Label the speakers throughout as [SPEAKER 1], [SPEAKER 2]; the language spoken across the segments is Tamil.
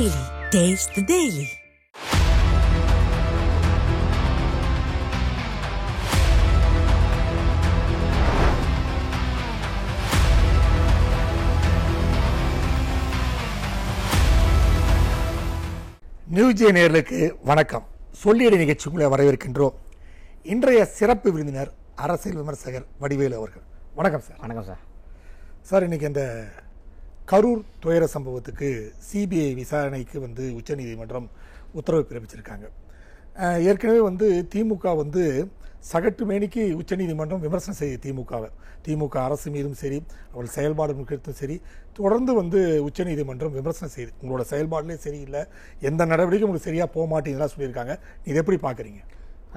[SPEAKER 1] Daily. Taste the Daily.
[SPEAKER 2] நியூஜே நேயர்களுக்கு வணக்கம். சொல்லியடி நிகழ்ச்சி உங்களை வரவேற்கின்றோம். இன்றைய சிறப்பு விருந்தினர் அரசியல் விமர்சகர் வடிவேலு அவர்கள். வணக்கம் சார்.
[SPEAKER 3] வணக்கம் சார்.
[SPEAKER 2] சார், இன்னைக்கு இந்த கரூர் துயர சம்பவத்துக்கு சிபிஐ விசாரணைக்கு உச்சநீதிமன்றம் உத்தரவு பிறப்பிச்சிருக்காங்க. ஏற்கனவே திமுக சகட்டு மேனிக்கு உச்சநீதிமன்றம் விமர்சனம் செய்யுது. திமுக அரசு மீதும் சரி, அவள் செயல்பாடு குறித்தும் சரி, தொடர்ந்து உச்சநீதிமன்றம் விமர்சனம் செய்யுது. உங்களோட செயல்பாடுலேயே சரியில்லை, எந்த நடவடிக்கையும் உங்களுக்கு சரியாக போக மாட்டேங்குதுலாம் சொல்லியிருக்காங்க. இதை எப்படி பார்க்குறீங்க?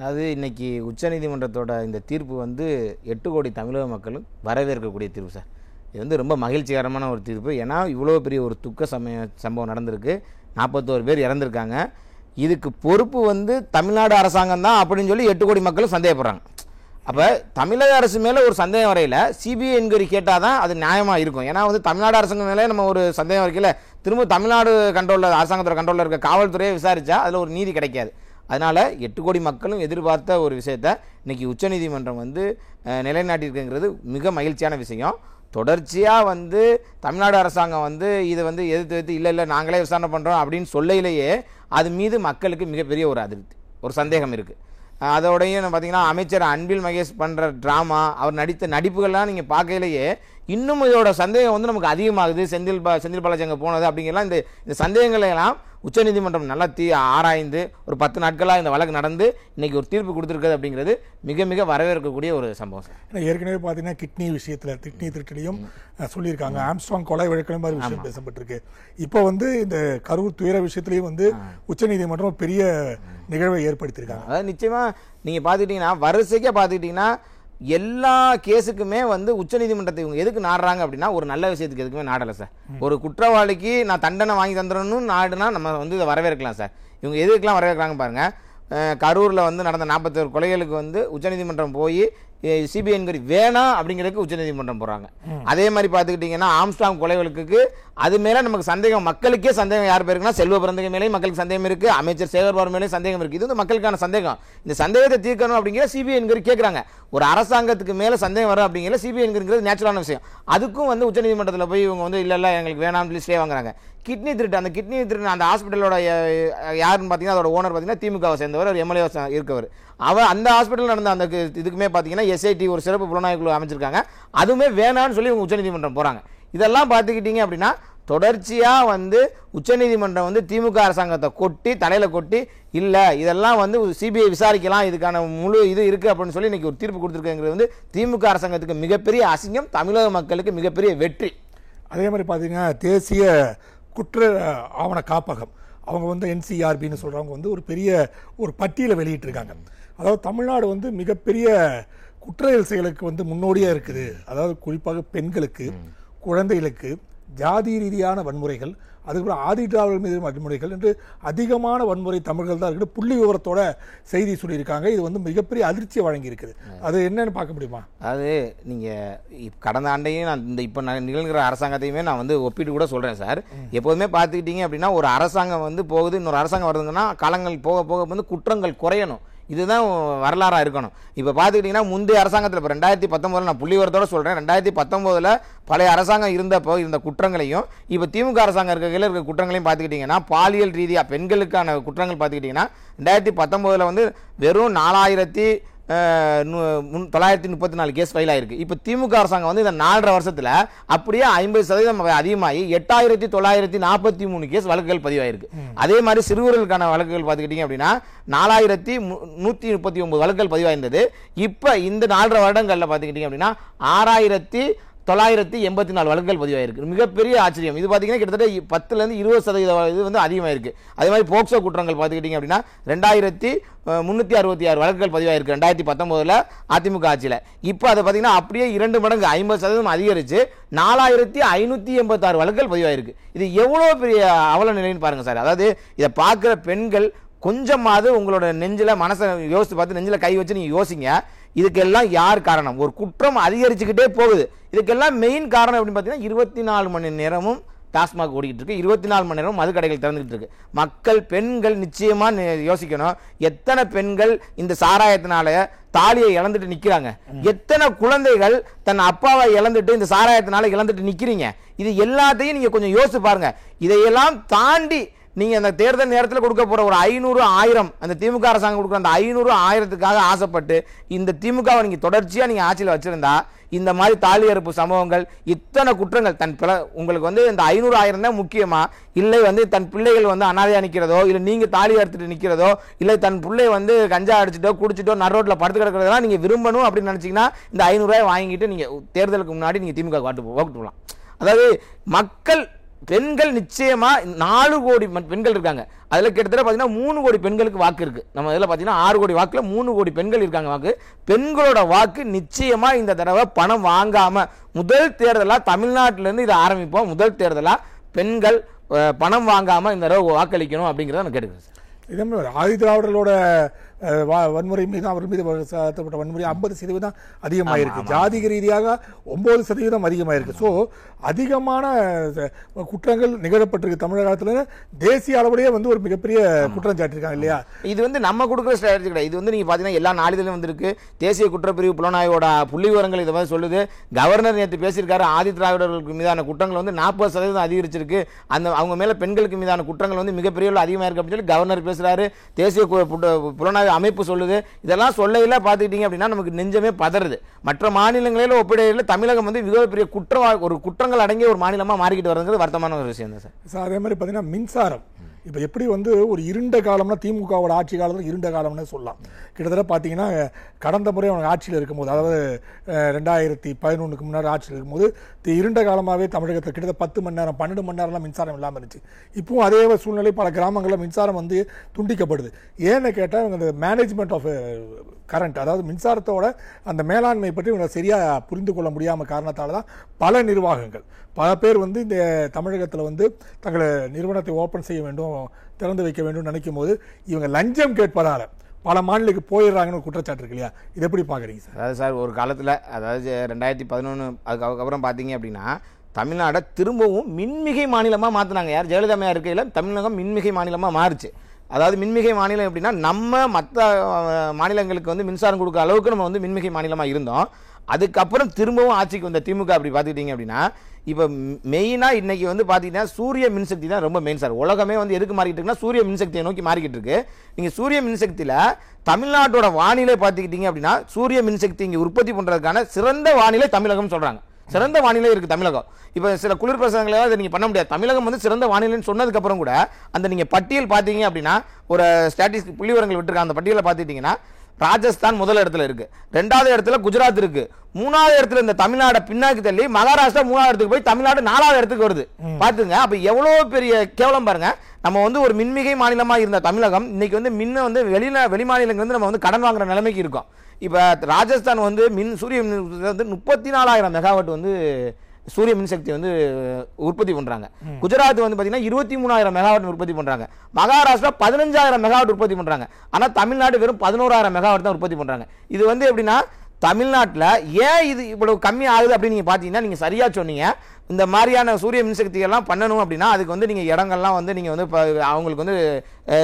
[SPEAKER 3] அது இன்னைக்கு உச்சநீதிமன்றத்தோட இந்த தீர்ப்பு 8 கோடி தமிழக மக்களும் வரவேற்கக்கூடிய தீர்ப்பு சார். இது ரொம்ப மகிழ்ச்சிகரமான ஒரு தீர்ப்பு. ஏன்னா இவ்வளோ பெரிய ஒரு துக்க சம்பவம் நடந்திருக்கு. 41 பேர் இறந்துருக்காங்க. இதுக்கு பொறுப்பு தமிழ்நாடு அரசாங்கம் தான் அப்படின்னு சொல்லி 8 கோடி மக்களும் சந்தேகப்படுறாங்க. அப்போ தமிழக அரசு மேலே ஒரு சந்தேகம் வரையில் சிபிஐ என்கொயரி கேட்டால் தான் அது நியாயமாக இருக்கும். ஏன்னா தமிழ்நாடு அரசாங்கம் மேலே நம்ம ஒரு சந்தேகம் வரைக்கல, திரும்ப தமிழ்நாடு கண்ட்ரோலில், அரசாங்கத்தோட கண்ட்ரோலில் இருக்க காவல்துறையை விசாரித்தா அதில் ஒரு நீதி கிடைக்காது. அதனால் 8 கோடி மக்களும் எதிர்பார்த்த ஒரு விஷயத்தை இன்றைக்கி உச்சநீதிமன்றம் நிலைநாட்டியிருக்குங்கிறது மிக மகிழ்ச்சியான விஷயம். தொடர்ச்சியாக தமிழ்நாடு அரசாங்கம் இதை எதிர்த்து இல்லை நாங்களே விசாரணை பண்ணுறோம் அப்படின்னு சொல்லையிலேயே அது மீது மக்களுக்கு மிகப்பெரிய ஒரு அதிருப்தி, ஒரு சந்தேகம் இருக்குது. அதோடையும் பார்த்தீங்கன்னா அமைச்சர் அன்பில் மகேஷ் பண்ணுற ட்ராமா, அவர் நடித்த நடிப்புகள்லாம் நீங்கள் பார்க்கையிலேயே இன்னும் இதோட சந்தேகம் நமக்கு அதிகமாகுது. செந்தில் பாலாஜி அங்கே போனது அப்படிங்கிறலாம் இந்த சந்தேகங்களையெல்லாம் உச்சநீதிமன்றம் நல்லா ஆராய்ந்து ஒரு 10 நாட்களாக இந்த வழக்கு நடந்து இன்னைக்கு ஒரு தீர்ப்பு கொடுத்துருக்குது அப்படிங்கிறது மிக மிக வரவேற்கக்கூடிய ஒரு சம்பவம் சார்.
[SPEAKER 2] ஏற்கனவே பார்த்தீங்கன்னா கிட்னி விஷயத்தில் கிட்னி திருட்டிலையும் சொல்லியிருக்காங்க. ஆம்ஸ்ட்ராங் கொலை வழக்கிலும் மாதிரி விஷயம் பேசப்பட்டிருக்கு. இப்போ இந்த கரூர் துயர விஷயத்திலையும் உச்சநீதிமன்றம் பெரிய நிகழ்வை ஏற்படுத்தியிருக்காங்க.
[SPEAKER 3] அதாவது நிச்சயமாக நீங்கள் பார்த்துக்கிட்டிங்கன்னா வரிசைக்காக பார்த்துக்கிட்டிங்கன்னா எல்லா கேஸுக்குமே உச்சநீதிமன்றத்தை இவங்க எதுக்கு நாடுறாங்க அப்படின்னா ஒரு நல்ல விஷயத்துக்கு எதுக்குமே நாடலை சார். ஒரு குற்றவாளிக்கு நான் தண்டனை வாங்கி தந்துடணும்னு நாடுனா நம்ம இதை வரவேற்கலாம் சார். இவங்க எதுக்கெல்லாம் வரவேற்கிறாங்க பாருங்கள். கரூரில் நடந்த 41 கொலைகளுக்கு உச்சநீதிமன்றம் போய் சிபிஐ என்கொயரி வேணாம் அப்படிங்கிறதுக்கு உச்சநீதிமன்றம் போகிறாங்க. அதே மாதிரி பார்த்துக்கிட்டிங்கன்னா ஆம்ஸ்ட்ராங் கொலை வழக்குக்கு அது மேலே நமக்கு சந்தேகம், மக்களுக்கே சந்தேகம் யார் பேருக்குன்னா செல்வ பிறந்தகை மேலேயும் மக்களுக்கு சந்தேகம் இருக்குது, அமைச்சர் சேகர்பாபு மேலேயும் சந்தேகம் இருக்குது. இது மக்களுக்கான சந்தேகம். இந்த சந்தேகத்தை தீர்க்கணும் அப்படிங்கிற சிபிஐ என்கொயரி கேட்குறாங்க. ஒரு அரசாங்கத்துக்கு மேலே சந்தேகம் வரும் அப்படிங்கிற சிபிஐ என்கொயரிங்கிறது நேச்சுரலான விஷயம். அதுக்கும் உச்சநீதிமன்றத்தில் போய் இவங்க இல்லை எங்களுக்கு வேணாம்னு சொல்லி ஸ்டே வாங்குறாங்க. கிட்னி திருட்டு, அந்த கிட்னி திருட்டு அந்த ஹாஸ்பிட்டலோட யாருன்னு பார்த்தீங்கன்னா அதோட ஓனர் பார்த்தீங்கன்னா திமுகவை சேர்ந்தவர், ஒரு எம்எல்ஏ இருக்கவர். அந்த ஹாஸ்பிட்டல் நடந்த அந்த இதுக்குமே பார்த்தீங்கன்னா எஸ்ஐடி ஒரு சிறப்பு புலனாய்வு குழு அமைச்சிருக்காங்க. அதுவுமே வேணான்னு சொல்லி இவங்க உச்சநீதிமன்றம் போகிறாங்க. இதெல்லாம் பார்த்துக்கிட்டீங்க அப்படின்னா தொடர்ச்சியாக உச்சநீதிமன்றம் திமுக அரசாங்கத்தை தலையில் கொட்டி இல்லை இதெல்லாம் சிபிஐ விசாரிக்கலாம், இதுக்கான முழு இது இருக்குது அப்படின்னு சொல்லி இன்றைக்கி ஒரு தீர்ப்பு கொடுத்துருக்குங்கிறது திமுக அரசாங்கத்துக்கு மிகப்பெரிய அசிங்கம், தமிழக மக்களுக்கு மிகப்பெரிய வெற்றி.
[SPEAKER 2] அதே மாதிரி பார்த்தீங்கன்னா தேசிய குற்ற ஆவண காப்பகம் அவங்க என்சிஆர்பின்னு சொல்கிறவங்க ஒரு பெரிய ஒரு பட்டியலை வெளியிட்டிருக்காங்க. அதாவது தமிழ்நாடு மிகப்பெரிய குற்றவியல் செயலுக்கு முன்னோடியாக இருக்குது. அதாவது குறிப்பாக பெண்களுக்கு, குழந்தைகளுக்கு ஜாதி ரீதியான வன்முறைகள், அதுக்கப்புறம் ஆதிதிராவிடர் மீது வன்முறைகள் என்று அதிகமான வன்முறை தமிழர்கள் தான் இருக்குது. புள்ளி விவரத்தோட செய்தி சொல்லியிருக்காங்க. இது மிகப்பெரிய அதிர்ச்சியை வழங்கி இருக்குது. அது என்னன்னு பார்க்க முடியுமா?
[SPEAKER 3] அது நீங்கள் கடந்த ஆண்டையும் நான் இப்போ நிகழ்கிற அரசாங்கத்தையுமே நான் ஒப்பிட்டு கூட சொல்கிறேன் சார். எப்போதுமே பார்த்துக்கிட்டீங்க அப்படின்னா ஒரு அரசாங்கம் போகுது, இன்னொரு அரசாங்கம் வருதுங்கன்னா காலங்கள் போக போக குற்றங்கள் குறையணும். இதுதான் வரலாறாக இருக்கணும். இப்போ பார்த்துக்கிட்டிங்கன்னா முந்தைய அரசாங்கத்தில் இப்போ 2019 நான் புள்ளி விவரத்தோட சொல்கிறேன், 2019 பழைய அரசாங்கம் இருந்தப்போ இருந்த குற்றங்களையும் இப்போ திமுக அரசாங்கம் இருக்க குற்றங்களையும் பார்த்துக்கிட்டிங்கன்னா பாலியல் ரீதியாக பெண்களுக்கான குற்றங்கள் பார்த்துக்கிட்டிங்கன்னா 2019 வெறும் 4934 கேஸ் ஃபைல் ஆயிருக்கு. இப்போ திமுக அரசாங்கம் இந்த 4.5 வருஷத்தில் அப்படியே 50% அதிகமாகி 8943 கேஸ் வழக்குகள் பதிவாயிருக்கு. அதே மாதிரி சிறுவர்களுக்கான வழக்குகள் பார்த்துக்கிட்டீங்க அப்படின்னா 4139 வழக்குகள் பதிவாயிருந்தது. இப்போ இந்த 4.5 வருடங்களில் பார்த்துக்கிட்டீங்க அப்படின்னா 6984 வழக்குகள் பதிவாயிருக்கு. மிகப்பெரிய ஆச்சரியம். இது பார்த்தீங்கன்னா கிட்டத்தட்ட 10-20% இது அதிகமாயிருக்கு. அதே மாதிரி போக்சோ குற்றங்கள் பார்த்துக்கிட்டீங்க அப்படின்னா 2366 வழக்குகள் பதிவாயிருக்கு 2019 அதிமுக ஆட்சியில். இப்போ அதை பார்த்தீங்கன்னா அப்படியே 2 மடங்கு 50% அதிகரித்து 4586 வழக்குகள் பதிவாயிருக்கு. இது எவ்வளோ பெரிய அவல நிலைன்னு பாருங்க சார். அதாவது இதை பார்க்குற பெண்கள் கொஞ்சமாவது உங்களோட நெஞ்சில் மனசை யோசித்து பார்த்து நெஞ்சில் கை வச்சு நீங்கள் யோசிங்க. இதுக்கெல்லாம் யார் காரணம்? ஒரு குற்றம் அதிகரிச்சுக்கிட்டே போகுது. இதுக்கெல்லாம் மெயின் காரணம் அப்படின்னு பார்த்தீங்கன்னா 24 மணி நேரமும் டாஸ்மாக் ஓடிக்கிட்டு இருக்கு, 24 மணி நேரம் மது கடைகள் திறந்துகிட்டு இருக்கு. மக்கள் பெண்கள் நிச்சயமா யோசிக்கணும், எத்தனை பெண்கள் இந்த சாராயத்தினால தாலியை இழந்துட்டு நிக்கிறாங்க, எத்தனை குழந்தைகள் தன் அப்பாவை இழந்துட்டு இந்த சாராயத்தினால இழந்துட்டு நிக்கிறீங்க. இது எல்லாத்தையும் நீங்க கொஞ்சம் யோசிச்சு பாருங்க. இதையெல்லாம் தாண்டி நீங்க அந்த தேர்தல் நேரத்தில் கொடுக்க போற ஒரு 500 1000 அந்த திமுக அரசாங்கம் கொடுக்குற அந்த 500 1000க்காக ஆசைப்பட்டு இந்த திமுகவை நீங்க தொடர்ச்சியா நீங்க ஆட்சியில் வச்சிருந்தா இந்த மாதிரி தாலி அறுப்பு சம்பவங்கள், இத்தனை குற்றங்கள் உங்களுக்கு வந்து இந்த 500 1000 தான் முக்கியமா, இல்லை வந்து தன் பிள்ளைகள் வந்து அனாதையா நிக்கிறதோ, இல்லை நீங்க தாலி அறுத்துட்டு நிக்கிறதோ, இல்லை தன் பிள்ளை வந்து கஞ்சா அடிச்சுட்டோ குடிச்சிட்டோ நரோட்ல படுத்து கிடக்கிறதெல்லாம் நீங்க விரும்பணும் அப்படின்னு நினைச்சீங்கன்னா இந்த 500 ரூபாய் வாங்கிட்டு நீங்க தேர்தலுக்கு முன்னாடி நீங்க திமுக ஓட்டு போகலாம். அதாவது மக்கள் பெண்கள் நிச்சயமா 4 கோடி பெண்கள் இருக்காங்க. அதுல கிட்டத்தட்ட பாத்தீங்கன்னா 3 கோடி பெண்களுக்கு வாக்கு இருக்கு. நம்ம இதுல பாத்தீங்கன்னா 6 கோடி வாக்குல 3 கோடி பெண்கள் இருக்காங்க வாக்கு. பெண்களோட வாக்கு நிச்சயமா இந்த தடவை பணம் வாங்காம முதல் தேர்தலா தமிழ்நாட்டில இருந்து இதை ஆரம்பிப்போம். முதல் தேர்தலா பெண்கள் பணம் வாங்காம இந்த தடவை வாக்களிக்கணும் அப்படிங்கறத நான் கேட்டுக்கிறேன்.
[SPEAKER 2] இதே மாதிரி ஆதி திராவிடர்களோட வன்முறை மீது அவர்கள் மீது சாத்தப்பட்ட வன்முறை 50% அதிகமாக இருக்கு. ஜாதிக ரீதியாக 9% அதிகமாக இருக்கு. ஸோ அதிகமான குற்றங்கள் நிகழப்பட்டிருக்கு தமிழகத்தில். தேசிய அளவுலேயே வந்து ஒரு மிகப்பெரிய குற்றம் சாட்டிருக்காங்க இல்லையா?
[SPEAKER 3] இது வந்து நம்ம கொடுக்குற ஸ்ட்ராட்டஜி கிடையாது. இது வந்து நீங்க பாத்தீங்கன்னா எல்லா நாளிதழிலும் வந்திருக்கு. தேசிய குற்றப்பிரிவு புலனாய்வோட புள்ளி விவரங்கள் இதை மாதிரி சொல்லுது. கவர்னர் நேற்று பேசியிருக்காரு, ஆதி திராவிடர்களுக்கு மீதான குற்றங்கள் வந்து 40% அதிகரிச்சிருக்கு, அந்த அவங்க மேல பெண்களுக்கு மீதான குற்றங்கள் வந்து மிகப்பெரிய அதிகமாக இருக்கு அப்படின்னு சொல்லி கவர்னர் பேசுறாரு. தேசிய புலனாய்வு அமைப்பு சொல்லுது. இதெல்லாம் சொல்லையில பாத்துக்கிட்டீங்க அப்படின்னா நமக்கு நெஞ்சமே பதறுது. மற்ற மாநிலங்களில் ஒப்பிடையில் தமிழகம் வந்து மிகப்பெரிய குற்றங்கள் அடங்கிய ஒரு மாநிலமா மாறிக்கிட்டு வருங்கிறது வருத்தமான ஒரு விஷயம் தான் சார்.
[SPEAKER 2] அதே மாதிரி பாத்தீங்கன்னா மின்சாரம் இப்போ எப்படி வந்து ஒரு இருண்ட காலம்னா திமுகவோட ஆட்சி காலத்தில் இருண்ட காலம்னு சொல்லலாம். கிட்டத்தட்ட பார்த்தீங்கன்னா கடந்த முறை அவங்க ஆட்சியில் இருக்கும்போது, அதாவது 2011க்கு முன்னாடி ஆட்சியில் இருக்கும்போது இருண்ட காலமாகவே தமிழகத்தில் கிட்டத்தட்ட 10 மணி நேரம் 12 மணி நேரம்லாம் மின்சாரம் இல்லாமல் இருந்துச்சு. இப்பவும் அதே சூழ்நிலை பல கிராமங்களில் மின்சாரம் வந்து துண்டிக்கப்படுது. ஏன்னு கேட்டால் இவங்க அந்த மேனேஜ்மெண்ட் ஆஃப் கரண்ட், அதாவது மின்சாரத்தோட அந்த மேலாண்மை பற்றி இவங்க சரியாக புரிந்து கொள்ள முடியாமல் காரணத்தால் தான் பல நிர்வாகங்கள் பல பேர் வந்து இந்த தமிழகத்தில் வந்து தங்களை நிறுவனத்தை ஓப்பன் செய்ய வேண்டும், திறந்து வைக்க வேண்டும் நினைக்கும் போது இவங்க லஞ்சம் கேட்பதால பல மாநிலத்துக்கு போயிடுறாங்கன்னு குற்றச்சாட்டு இருக்கு இல்லையா? இது எப்படி பார்க்குறீங்க சார்?
[SPEAKER 3] அதாவது சார் ஒரு காலத்தில், அதாவது 2011 அதுக்கப்புறம் பார்த்தீங்க அப்படின்னா தமிழ்நாடை திரும்பவும் மின்மிகை மாநிலமாக மாற்றினாங்க. யார் ஜெயலலிதா இருக்கையில் தமிழகம் மின்மிகை மாநிலமாக மாறுச்சு. அதாவது மின்மிகை மாநிலம் எப்படின்னா நம்ம மற்ற மாநிலங்களுக்கு வந்து மின்சாரம் கொடுக்குற அளவுக்கு நம்ம வந்து மின்மிகை மாநிலமாக இருந்தோம். அதுக்கப்புறம் திரும்பவும் ஆட்சிக்கு வந்த திமுக அப்படி பார்த்துக்கிட்டீங்க அப்படின்னா இப்போ மெயினாக இன்னைக்கு வந்து பார்த்தீங்கன்னா சூரிய மின்சக்தி தான் ரொம்ப மெயின் சார். உலகமே வந்து எதுக்கு மாறிக்கிட்டு இருக்குன்னா சூரிய மின்சக்தியை நோக்கி மாறிக்கிட்டு இருக்கு. நீங்கள் சூரிய மின்சக்தியில் தமிழ்நாட்டோட வானிலை பார்த்துக்கிட்டீங்க அப்படின்னா சூரிய மின்சக்தி இங்கே உற்பத்தி பண்ணுறதுக்கான சிறந்த வானிலை தமிழகம் சொல்கிறாங்க. சிறந்த வானிலை இருக்குது தமிழகம். இப்போ சில குளிர் பிரசங்களாக அதை நீங்கள் பண்ண முடியாது. தமிழகம் வந்து சிறந்த வானிலைன்னு சொன்னதுக்கப்புறம் கூட அந்த நீங்கள் பட்டியல் பார்த்தீங்க அப்படின்னா ஒரு ஸ்டாட்டிஸ்டிக் புள்ளி விவரங்கள் விட்டுருக்காங்க. அந்த பட்டியலை பார்த்துக்கிட்டிங்கன்னா ராஜஸ்தான் முதல் இடத்துல இருக்கு, 2வது இடத்துல குஜராத் இருக்கு, 3வது இடத்துல இந்த தமிழ்நாடு பின்னாக்கு தள்ளி மகாராஷ்டிரா 3வது இடத்துக்கு போய் தமிழ்நாடு 4வது இடத்துக்கு வருது. பாத்துங்க, அப்ப எவ்வளவு பெரிய கேவலம் பாருங்க. நம்ம வந்து ஒரு மின்மிகை மாநிலமா இருந்த தமிழகம் இன்னைக்கு வந்து மின்ன வந்து வெளி மாநிலங்கள் வந்து நம்ம வந்து கடன் வாங்குற நிலைமைக்கு இருக்கோம். இப்ப ராஜஸ்தான் வந்து சூரிய வந்து 34,000 மெகாவாட் வந்து சூரிய மின்சக்தி வந்து உற்பத்தி பண்றாங்க. குஜராத் வந்து பாத்தீங்கன்னா 23,000 மெகாவாட் உற்பத்தி பண்றாங்க. மகாராஷ்டிரா 15,000 மெகாவாட் உற்பத்தி பண்றாங்க. ஆனா தமிழ்நாடு வெறும் 11,000 மெகாவாட் தான் உற்பத்தி பண்றாங்க. இது வந்து எப்படின்னா தமிழ்நாட்டில் ஏன் இது இவ்வளவு கம்மி ஆகுது அப்படின்னு நீங்க பாத்தீங்கன்னா நீங்க சரியா சொன்னீங்க. இந்த மாதிரியான சூரிய மின்சக்தி எல்லாம் பண்ணணும் அப்படின்னா அதுக்கு வந்து நீங்க இடங்கள்லாம் வந்து நீங்க வந்து அவங்களுக்கு வந்து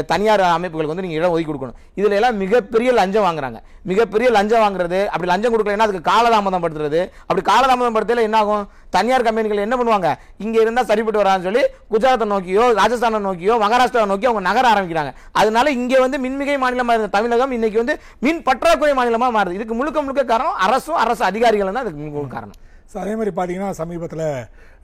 [SPEAKER 3] தனியார் அமைப்புகளுக்கு வந்து நீங்க இடம் ஒதுக்கி கொடுக்கணும். இதுல எல்லாம் மிகப்பெரிய லஞ்சம் வாங்குறாங்க. மிகப்பெரிய லஞ்சம் வாங்குறது, அப்படி லஞ்சம் கொடுக்கலன்னா அதுக்கு காலதாமதம் படுத்துறது. அப்படி காலதாமதம் படுத்தல என்ன ஆகும்? தனியார் கம்பெனிகள் என்ன பண்ணுவாங்க? இங்க இருந்தா சரிப்பட்டு வரான்னு சொல்லி குஜராத்தை நோக்கியோ ராஜஸ்தானை நோக்கியோ மகாராஷ்டிரா நோக்கியோ அவங்க நகர ஆரம்பிக்கிறாங்க. அதனால இங்க வந்து மின்மிகை மாநிலமா இருந்த தமிழகம் இன்னைக்கு வந்து மின் பற்றாக்குறை மாநிலமா மாறுது. இதுக்கு முழுக்க முழுக்க காரணம் அரசும் அரசு அதிகாரிகள் தான் இதுக்கு முழுக்க காரணம்.
[SPEAKER 2] அதே மாதிரி பார்த்தீங்கன்னா சமீபத்தில்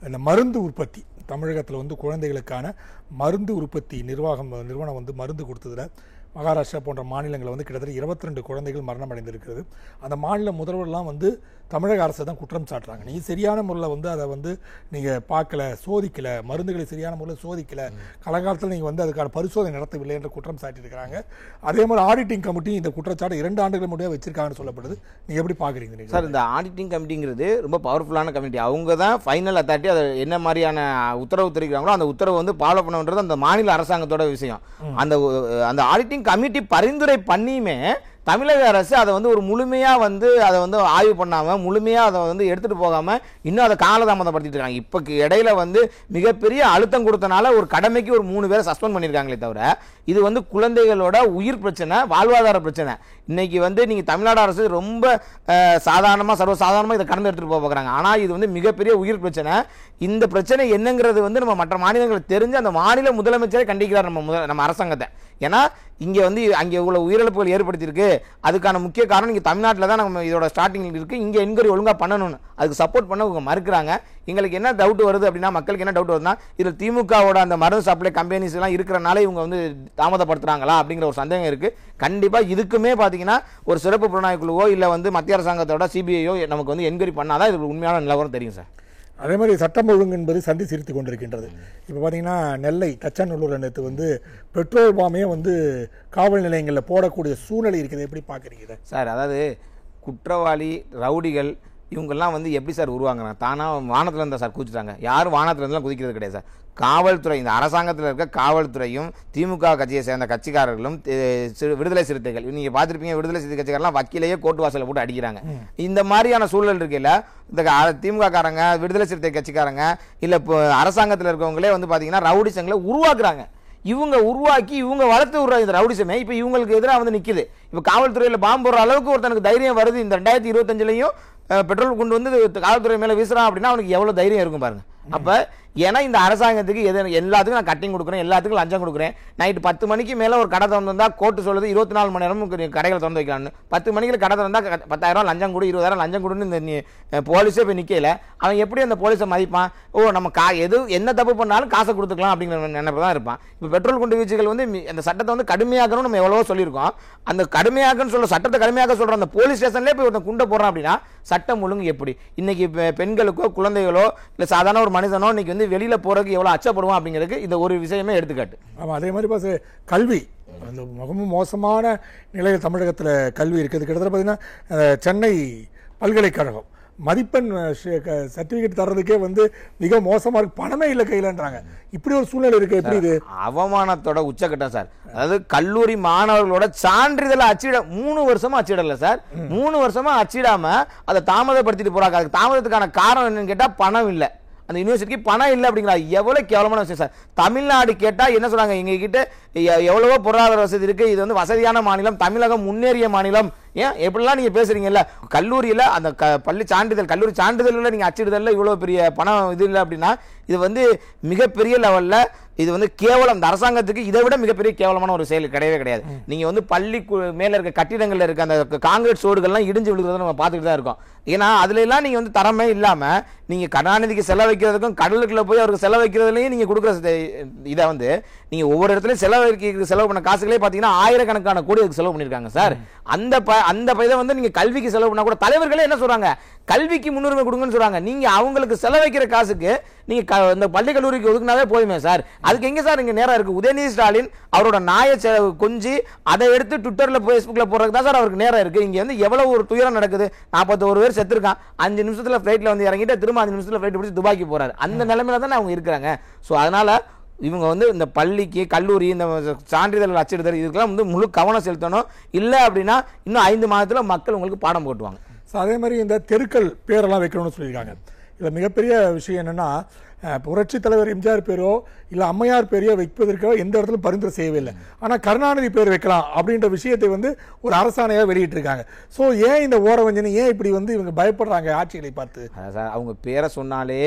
[SPEAKER 2] இந்த மருந்து உற்பத்தி தமிழகத்தில் வந்து குழந்தைகளுக்கான மருந்து உற்பத்தி நிறுவனம் வந்து மருந்து கொடுத்ததில் மகாராஷ்டிரா போன்ற மாநிலங்களில் வந்து கிட்டத்தட்ட 22 குழந்தைகள் மரணம் அடைந்திருக்கிறது. அந்த மாநில முதல்வர்லாம் வந்து தமிழக அரசை தான் குற்றம் சாட்டுறாங்க. நீங்கள் சரியான முறையில் வந்து அதை வந்து நீங்கள் பார்க்கல, சோதிக்கலை, மருந்துகளை சரியான முறையில் சோதிக்கலை, காலகாலத்தில் நீங்கள் வந்து அதுக்கான பரிசோதனை நடத்தவில்லை என்ற குற்றம் சாட்டியிருக்கிறாங்க. அதே மாதிரி ஆடிட்டிங் கமிட்டி இந்த குற்றச்சாட்டு 2 ஆண்டுகள் முடிய வச்சிருக்காங்கன்னு சொல்லப்படுது. நீங்கள் எப்படி பார்க்குறீங்க
[SPEAKER 3] சார்? இந்த ஆடிட்டிங் கமிட்டிங்கிறது ரொம்ப பவர்ஃபுல்லான கமிட்டி. அவங்க தான் ஃபைனல் அத்தாரிட்டி. அதை என்ன மாதிரியான உத்தரவு தெரிவிக்கிறாங்களோ அந்த உத்தரவு வந்து ஃபாலோ பண்ணுறது அந்த மாநில அரசாங்கத்தோட விஷயம். அந்த ஆடிட்டிங் கமிட்டி பரிந்துரை பண்ணியுமே தமிழக அரசு அதை வந்து ஒரு முழுமையாக வந்து அதை வந்து ஆய்வு பண்ணாமல் முழுமையாக அதை வந்து எடுத்துகிட்டு போகாமல் இன்னும் அதை காலதாமதப்படுத்திட்டு இருக்காங்க. இப்போ இடையில வந்து மிகப்பெரிய அழுத்தம் கொடுத்தனால ஒரு கடமைக்கு ஒரு 3 பேரை சஸ்பெண்ட் பண்ணியிருக்காங்களே தவிர இது வந்து குழந்தைகளோட உயிர் பிரச்சனை, வாழ்வாதார பிரச்சனை. இன்னைக்கு வந்து நீங்கள் தமிழ்நாடு அரசு ரொம்ப சாதாரணமாக சர்வசாதாரணமாக இதை கடந்து எடுத்துகிட்டு போக பார்க்குறாங்க. ஆனால் இது வந்து மிகப்பெரிய உயிர் பிரச்சனை. இந்த பிரச்சனை என்னங்கிறது வந்து நம்ம மற்ற மாநிலங்களுக்கு தெரிஞ்சு அந்த மாநில முதலமைச்சரை கண்டிக்கிறார் நம்ம அரசாங்கத்தை. ஏன்னா இங்கே வந்து அங்கே உள்ள உயிரிழப்புகள் ஏற்படுத்தியிருக்கு. அதுக்கான முக்கிய காரணம் இங்கே தமிழ்நாட்டில் தான் நம்ம இதோட ஸ்டார்டிங் இருக்குது. இங்கே என்கொயரி ஒழுங்காக பண்ணணும்னு அதுக்கு சப்போர்ட் பண்ண இவங்க மறுக்கிறாங்க. எங்களுக்கு என்ன டவுட் வருது அப்படின்னா, மக்களுக்கு என்ன டவுட் வருதுன்னா, இதில் திமுகவோட அந்த மருந்து சப்ளை கம்பெனிஸ் எல்லாம் இருக்கிறனால இவங்க வந்து தாமதப்படுத்துறாங்களா அப்படிங்கிற ஒரு சந்தேகம் இருக்குது. கண்டிப்பாக இதுக்குமே பார்த்தீங்கன்னா ஒரு சிறப்பு புலனாய்வு குழுவோ இல்லை வந்து மத்திய அரசாங்கத்தோட சிபிஐயோ நமக்கு வந்து என்கொயரி பண்ணாதான் இது உண்மையான நிலவரம் தெரியும் சார்.
[SPEAKER 2] அதே மாதிரி சட்டம் ஒழுங்கு என்பது சந்தி சிரித்து கொண்டிருக்கின்றது. இப்போ பார்த்தீங்கன்னா நெல்லை தச்சாநல்லூர் நேற்று வந்து பெட்ரோல் பாமே வந்து காவல் நிலையங்களில் போடக்கூடிய சூழ்நிலை இருக்குது. எப்படி பார்க்குறீங்க
[SPEAKER 3] சார்? அதாவது குற்றவாளி ரவுடிகள் இவங்கெல்லாம் வந்து எப்படி சார் உருவாங்க? தானாக வானத்தில் இருந்தால் சார் குதிச்சுட்டாங்க. யாரும் வானத்தில் இருந்தெல்லாம் குதிக்கிறது கிடையாது சார். காவல்துறை, இந்த அரசாங்கத்தில் இருக்க காவல்துறையும் திமுக கட்சியை சேர்ந்த கட்சிக்காரர்களும் விடுதலை சிறுத்தைகள், நீங்கள் பார்த்துருப்பீங்க, விடுதலை சிறுத்தை கட்சிக்காரெல்லாம் வக்கீலையே கோர்ட்டு வாசலை போட்டு அடிக்கிறாங்க. இந்த மாதிரியான சூழல் இருக்கையில் இந்த திமுக காரங்க, விடுதலை சிறுத்தை கட்சிக்காரங்க இல்லை இப்போ அரசாங்கத்தில் இருக்கவங்களே வந்து பார்த்தீங்கன்னா ரவுடிசங்களை உருவாக்குறாங்க. இவங்க உருவாக்கி இவங்க வளர்த்து விடுற இந்த ரவுடிசமே இப்போ இவங்களுக்கு எதிராக வந்து நிற்குது. இப்போ காவல்துறையில் பாம்பு போடுற அளவுக்கு ஒருத்தனுக்கு தைரியம் வருது. இந்த 2025லையும் பெட்ரோல் கொண்டு வந்து காவல்துறை மேலே வீசுறான் அப்படின்னா அவனுக்கு எவ்வளோ தைரியம் இருக்கும் பாருங்க. அப்போ ஏன்னா இந்த அரசாங்கத்துக்கு எல்லாத்துக்கும் நான் கட்டிங் கொடுக்குறேன், எல்லாத்துக்கும் லஞ்சம் கொடுக்குறேன். நைட்டு 10 மணிக்கு மேலே ஒரு கடை திறந்து வந்தால் கோர்ட்டு சொல்லுது 24 மணி நேரமும் கடைகளை திறந்து வைக்கலான்னு. 10 மணிக்கு கடை திறந்தால் 10,000 லஞ்சம் கொடு, 20,000 லஞ்சம் கொடுன்னு இந்த போலீஸே போய் நிற்கல. அவன் எப்படி அந்த போலீஸை மதிப்பான்? ஓ நம்ம என்ன தப்பு பண்ணாலும் காசை கொடுத்துக்கலாம் அப்படிங்கிற நினைப்பு தான் இருப்பான். இப்போ பெட்ரோல் குண்டு வீச்சுகள் வந்து அந்த சட்டத்தை வந்து கடுமையாக்கணும் நம்ம எவ்வளவோ சொல்லியிருக்கோம். அந்த கடுமையாக்கன்னு சொல்ல சட்டத்தை கடுமையாக சொல்கிற அந்த போலீஸ் ஸ்டேஷன்லேயே போய் ஒருத்தன் குண்டை போடுறான் அப்படின்னா சட்டம் ஒழுங்கு எப்படி? இன்னைக்கு பெண்களுக்கோ குழந்தைகளோ இல்லை சாதாரண ஒரு மனிதனோ இன்னைக்கு வந்து வெளியில் போகிறதுக்கு எவ்வளோ அச்சப்படுவோம் அப்படிங்கிறதுக்கு இந்த ஒரு விஷயமே எடுத்துக்காட்டு.
[SPEAKER 2] ஆமாம், அதே மாதிரி பாஸ் கல்வி அந்த மிகவும் மோசமான நிலையில் தமிழகத்தில் கல்வி இருக்குது. கிட்டத்தட்ட பார்த்தீங்கன்னா சென்னை பல்கலைக்கழகம் மதிப்பெண் சர்டிஃபிகேட் தர்றதுக்கே வந்து மிக மோசமாக இருக்கு, பணமே இல்லை கையிலன்றாங்க. இப்படி ஒரு சூழ்நிலை இருக்கு. எப்படி இது
[SPEAKER 3] அவமானத்தோட உச்சக்கட்டம் சார். அதாவது கல்லூரி மாணவர்களோட சான்றிதழை அச்சிட 3 வருஷமா அச்சிடல சார். 3 வருஷமா அச்சிடாம அதை தாமதப்படுத்திட்டு போறாங்க. அதுக்கு தாமதத்துக்கான காரணம் என்னன்னு கேட்டா பணம் இல்லை. அந்த யூனிவர்சிட்டிக்கு பணம் இல்லை அப்படிங்கிறா எவ்வளவு கேவலமான விஷயம் சார். தமிழ்நாடு கேட்டா என்ன சொல்றாங்க, எங்க கிட்ட எவ்வளவோ பொருளாதார வசதி இருக்கு, இது வந்து வசதியான மாநிலம், தமிழகம் முன்னேறிய மாநிலம். ஏன் எப்படிலாம் நீங்க பேசுறீங்கல்ல? கல்லூரியில அந்த பள்ளி சான்றிதழ், கல்லூரி சான்றிதழ்ல நீங்க அச்சிடுதல்ல இவ்வளவு பெரிய பணம் இது இல்லை அப்படின்னா இது வந்து மிகப்பெரிய லெவல்ல இது வந்து கேவலம். இந்த அரசாங்கத்துக்கு இதை விட மிகப்பெரிய கேவலமான ஒரு செயல் கிடையவே கிடையாது. நீங்க வந்து பள்ளி மேல இருக்க கட்டிடங்கள்ல இருக்க அந்த காங்கிரீட் சோடுகள்லாம் இடிஞ்சு விழுகிறத நம்ம பார்த்துட்டு தான் இருக்கோம். ஏன்னா அதுல எல்லாம் நீங்க வந்து தரமே இல்லாம நீங்க கருணாநிதிக்கு செலவழிக்கிறதுக்கும் கடலுக்குள்ள போய் அவருக்கு செலவழிக்கிறதுலையும் நீங்க கொடுக்குற இதை வந்து நீங்க ஒவ்வொரு இடத்துலையும் செலவு பண்ண காசுகளே பார்த்தீங்கன்னா ஆயிரக்கணக்கான கோடி அதுக்கு செலவு பண்ணியிருக்காங்க சார். அந்த இதை வந்து நீங்க கல்விக்கு செலவு பண்ணா கூட தலைவர்களே என்ன சொல்றாங்க, கல்விக்கு முன்னுரிமை கொடுங்கன்னு சொல்றாங்க. நீங்க அவங்களுக்கு செலவைக்கிற காசுக்கு நீங்க இந்த பள்ளி கல்லூரிக்கு ஒதுக்குனாவே போதுமே சார். அதுக்கு எங்க சார் இங்க நேரம் இருக்கு? உதயநிதி ஸ்டாலின் அவரோட நாயை கொஞ்சி அதை எடுத்து ட்விட்டர்ல பேஸ்புக்ல போறதுக்கு தான் சார் அவருக்கு நேரம் இருக்கு. இங்க வந்து எவ்வளவு ஒரு துயரம் நடக்குது. 41 பேர் செத்துருக்கான். 5 நிமிஷத்துல ஃபிளைட்ல வந்து இறங்கிட்டு திரும்ப 5 நிமிஷத்துல ஃபிளைட் பிடிச்சி துபாய்க்கு போறாரு. அந்த நிலைமையில தானே அவங்க இருக்கிறாங்க. ஸோ அதனால இவங்க வந்து இந்த பள்ளிக்கு கல்லூரி இந்த சான்றிதழ் அச்சிடுதல் இதுக்கெல்லாம் வந்து முழு கவனம் செலுத்தணும். இல்லை அப்படின்னா இன்னும் 5 மாதத்துல மக்கள் உங்களுக்கு பாடம் போட்டுவாங்க.
[SPEAKER 2] ஸோ அதே மாதிரி இந்த தெருக்கள் பேரெல்லாம் வைக்கணும்னு சொல்லியிருக்காங்க. இதில் மிகப்பெரிய விஷயம் என்னென்னா, புரட்சி தலைவர் எம்ஜிஆர் பேரோ இல்லை அம்மையார் பேரையோ வைப்பதற்கோ எந்த இடத்துலையும் பரிந்துரை செய்யவே இல்லை. ஆனால் கருணாநிதி பேர் வைக்கலாம் அப்படின்ற விஷயத்தை வந்து ஒரு அரசாணையாக வெளியிட்டிருக்காங்க. ஸோ ஏன் இந்த ஓரவஞ்சனை, ஏன் இப்படி வந்து இவங்க பயப்படுறாங்க ஆட்சிகளை பார்த்து?
[SPEAKER 3] சார் அவங்க பேரை சொன்னாலே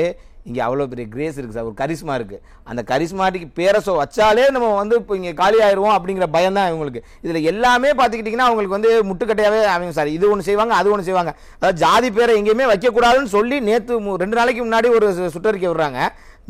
[SPEAKER 3] இங்கே அவ்வளோ பெரிய கிரேஸ் இருக்குது சார், ஒரு கரிஸ்மா இருக்குது. அந்த கரிஸ்மாட்டிக்கு பேரை வச்சாலே நம்ம வந்து இப்போ இங்கே காலி ஆயிடுவோம் அப்படிங்கிற பயம் தான் இவங்களுக்கு. இதில் எல்லாமே பார்த்துக்கிட்டிங்கன்னா அவங்களுக்கு வந்து முட்டுக்கட்டையாகவே அவங்க சார் இது ஒன்று செய்வாங்க அது ஒன்று செய்வாங்க. அதாவது ஜாதி பேரை எங்கேயுமே வைக்கக்கூடாதுன்னு சொல்லி நேற்று 2 நாளைக்கு முன்னாடி ஒரு சுற்றறிக்கை விடுறாங்க,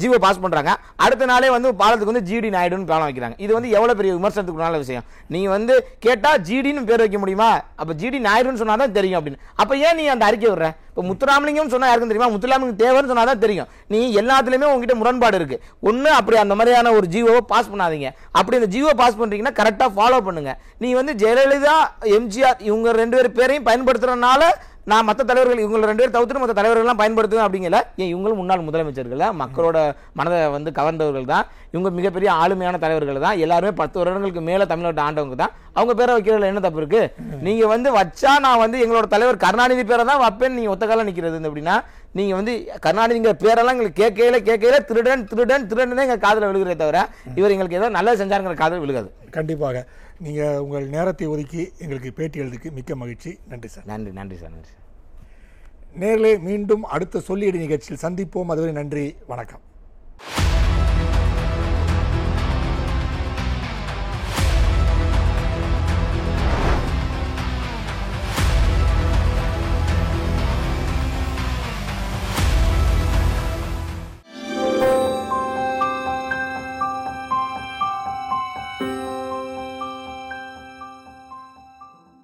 [SPEAKER 3] ஜிஓ பாஸ் பண்றாங்க. அடுத்த நாளே வந்து பாலத்துக்கு வந்து ஜிடி நாயுடுன்னு பாலம் வைக்கிறாங்க. இது வந்து எவ்வளவு பெரிய விமர்சனத்துக்குனால விஷயம். நீங்க வந்து கேட்டா ஜிடின்னு பேர் வைக்க முடியுமா? அப்ப ஜிடி நாயுடுன்னு சொன்னாதான் தெரியும் அப்படின்னு. அப்ப ஏன் நீ அந்த அறிக்கை விடுற? இப்போ முத்துராமலிங்கம் சொன்னா யாருக்கும் தெரியுமா? முத்துராமலிங்கம் தேவர்னு சொன்னாதான் தெரியும். நீ எல்லாத்துலயுமே உங்ககிட்ட முரண்பாடு இருக்கு. ஒண்ணு அப்படி அந்த மாதிரியான ஒரு ஜிஓவை பாஸ் பண்ணாதீங்க. அப்படி அந்த ஜிஓ பாஸ் பண்றீங்கன்னா கரெக்டா ஃபாலோ பண்ணுங்க. நீ வந்து ஜெயலலிதா எம்ஜிஆர் இவங்க 2 பேர் பேரையும் பயன்படுத்துறதுனால நான் மற்ற தலைவர்கள் இவங்க 2 பேர் தவிர்த்து மற்ற தலைவர்கள்லாம் பயன்படுத்துவேன் அப்படிங்கல. ஏன் இவங்களும் முன்னாள் முதலமைச்சர்கள் தான், மக்களோட மனதை வந்து கவர்ந்தவர்கள் தான், இவங்க மிகப்பெரிய ஆளுமையான தலைவர்கள் தான், எல்லாருமே 10 வருடங்களுக்கு மேல தமிழ்நாட்டு ஆண்டவங்க தான். அவங்க பேரை வைக்கிறதுல என்ன தப்பு இருக்கு? நீங்க வந்து வச்சா நான் வந்து எங்களோட தலைவர் கருணாநிதி பேரை தான் வைப்பேன் நீங்க ஒத்த காலம் நிக்கிறது அப்படின்னா, நீங்க வந்து கருணாநிதிங்கிற பேரெல்லாம் எங்களுக்கு கேட்கல திருடன் திருடன் திருடன் எங்க காதுல விழுகிறே தவிர இவர் எங்களுக்கு ஏதோ நல்லது செஞ்சாருங்கிற காதுல விழுகாது.
[SPEAKER 2] கண்டிப்பாக நீங்க உங்கள் நேரத்தை ஒதுக்கி எங்களுக்கு பேட்டி எழுதுக்கு மிக்க மகிழ்ச்சி. நன்றி சார்.
[SPEAKER 3] நன்றி நன்றி சார். நன்றி.
[SPEAKER 2] நேரிலே மீண்டும் அடுத்த சொல்லியடி நிகழ்ச்சியில் சந்திப்போம். அதுவரை நன்றி, வணக்கம்.